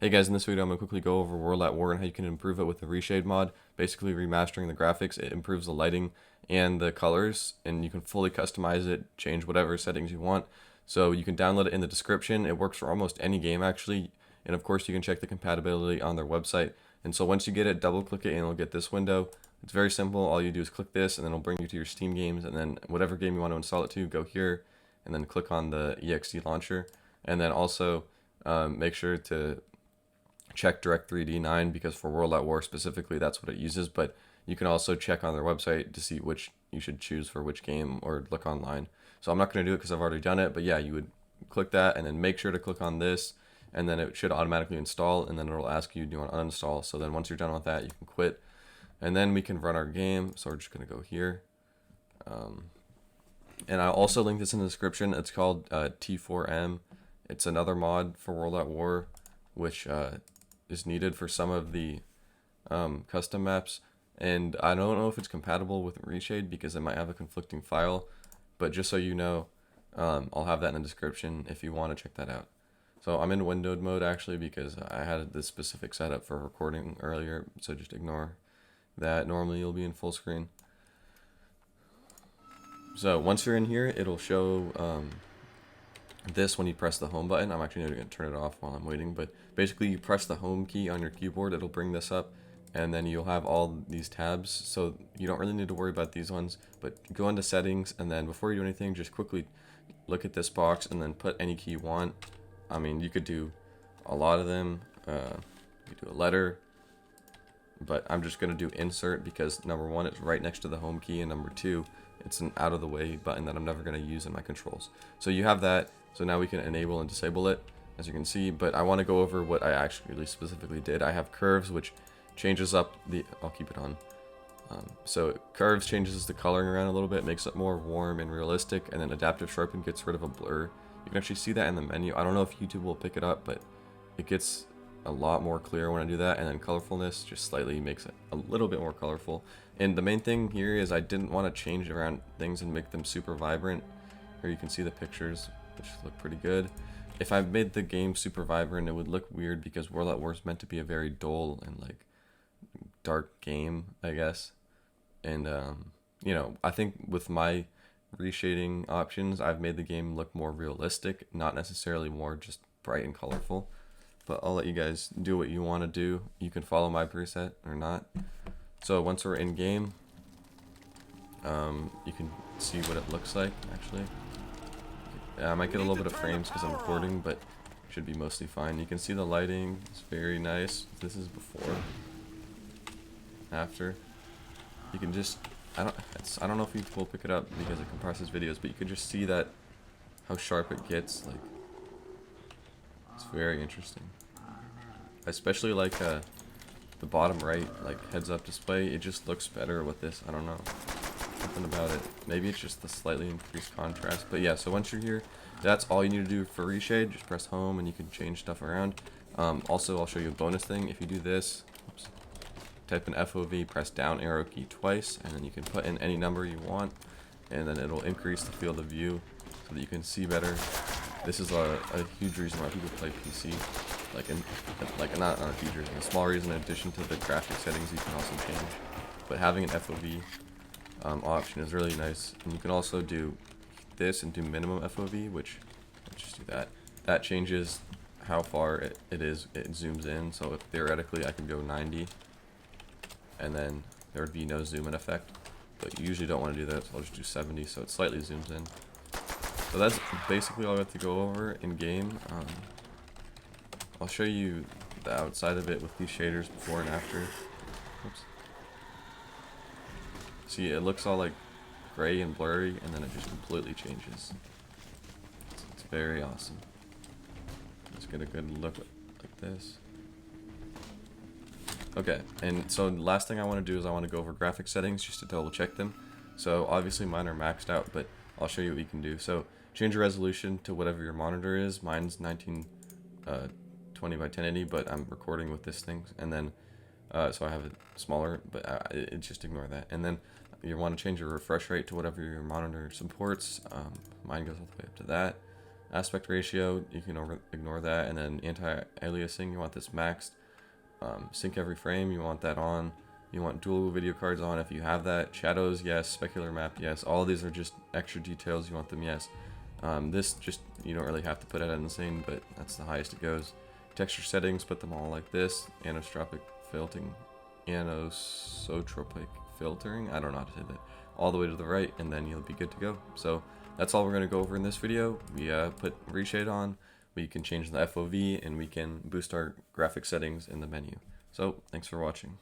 Hey guys, in this video I'm going to quickly go over World at War and how you can improve it with the Reshade mod. Basically remastering the graphics, it improves the lighting and the colors, and you can fully customize it, change whatever settings you want. So you can download it in the description. It works for almost any game actually, and of course you can check the compatibility on their website. And so once you get it, double click it and you'll get this window. It's very simple. All you do is click this and then it'll bring you to your Steam games, and then whatever game you want to install it to, go here and then click on the exe launcher. And then also make sure to check Direct3D 9 because for World at War specifically that's what it uses, but you can also check on their website to see which you should choose for which game or look online. So I'm not going to do it because I've already done it, but yeah, you would click that and then make sure to click on this, and then it should automatically install, and then it'll ask you, do you want to uninstall? So then once you're done with that, you can quit, and then we can run our game. So we're just going to go here. And I'll also link this in the description. It's called T4M. It's another mod for World at War, which is needed for some of the custom maps, and I don't know if it's compatible with Reshade because it might have a conflicting file, but just so you know, I'll have that in the description if you want to check that out. So I'm in windowed mode actually because I had this specific setup for recording earlier, so just ignore that. Normally you'll be in full screen. So once you're in here, it'll show this when you press the home button. I'm actually going to turn it off while I'm waiting, but basically you press the home key on your keyboard, it'll bring this up, and then you'll have all these tabs, so you don't really need to worry about these ones. But go into settings, and then before you do anything, just quickly look at this box and then put any key you want. I mean, you could do a lot of them. You could do a letter, but I'm just going to do insert because number one, it's right next to the home key, and number two, it's an out of the way button that I'm never going to use in my controls. So you have that. So now we can enable and disable it, as you can see, but I want to go over what I actually specifically did. I have curves, which changes up the, I'll keep it on. So curves changes the coloring around a little bit, makes it more warm and realistic, and then adaptive sharpen gets rid of a blur. You can actually see that in the menu. I don't know if YouTube will pick it up, but it gets a lot more clear when I do that. And then colorfulness just slightly makes it a little bit more colorful. And the main thing here is I didn't want to change around things and make them super vibrant. Here you can see the pictures, which look pretty good. If I made the game super vibrant, it would look weird because World at War is meant to be a very dull and like dark game, I guess. And you know, I think with my reshading options, I've made the game look more realistic, not necessarily more just bright and colorful. But I'll let you guys do what you want to do. You can follow my preset or not. So once we're in game, you can see what it looks like actually. I might get a little bit of frames because I'm recording, but should be mostly fine. You can see the lighting, it's very nice. This is before, after. You can just, I don't know if you will pick it up because it compresses videos, but you can just see that how sharp it gets. Like, it's very interesting. I especially like the bottom right, like heads up display. It just looks better with this. I don't know. Something about it. Maybe it's just the slightly increased contrast. But yeah, so once you're here, that's all you need to do for Reshade. Just press home and you can change stuff around. Also, I'll show you a bonus thing. If you do this, oops, type in FOV, press down arrow key twice, and then you can put in any number you want, and then it'll increase the field of view so that you can see better. This is a huge reason why people play PC. Like not a huge reason, a small reason in addition to the graphic settings you can also change. But having an FOV option is really nice, and you can also do this and do minimum FOV, which let's just do that. That changes how far it zooms in. So if theoretically I could go 90, and then there would be no zoom in effect, but you usually don't want to do that, so I'll just do 70, so it slightly zooms in. So that's basically all I have to go over in game. I'll show you the outside of it with these shaders before and after. Oops. See, it looks all like gray and blurry, and then it just completely changes. It's very awesome. Let's get a good look like this. Okay, and so the last thing I want to do is I want to go over graphic settings just to double check them. So obviously mine are maxed out, but I'll show you what you can do. So change your resolution to whatever your monitor is. Mine's 1920 by 1080, but I'm recording with this thing, and then so I have it smaller, but just ignore that. And then you want to change your refresh rate to whatever your monitor supports. Mine goes all the way up to that. Aspect ratio, you can ignore that. And then anti-aliasing, you want this maxed. Sync every frame, you want that on. You want dual video cards on if you have that. Shadows, yes. Specular map, yes. All of these are just extra details, you want them, yes. This just, you don't really have to put it in the same, but that's the highest it goes. Texture settings, put them all like this. Anisotropic filtering, anisotropic filtering, I don't know how to say that. All the way to the right, and then you'll be good to go. So that's all we're going to go over in this video. We put Reshade on, we can change the FOV, and we can boost our graphic settings in the menu. So thanks for watching.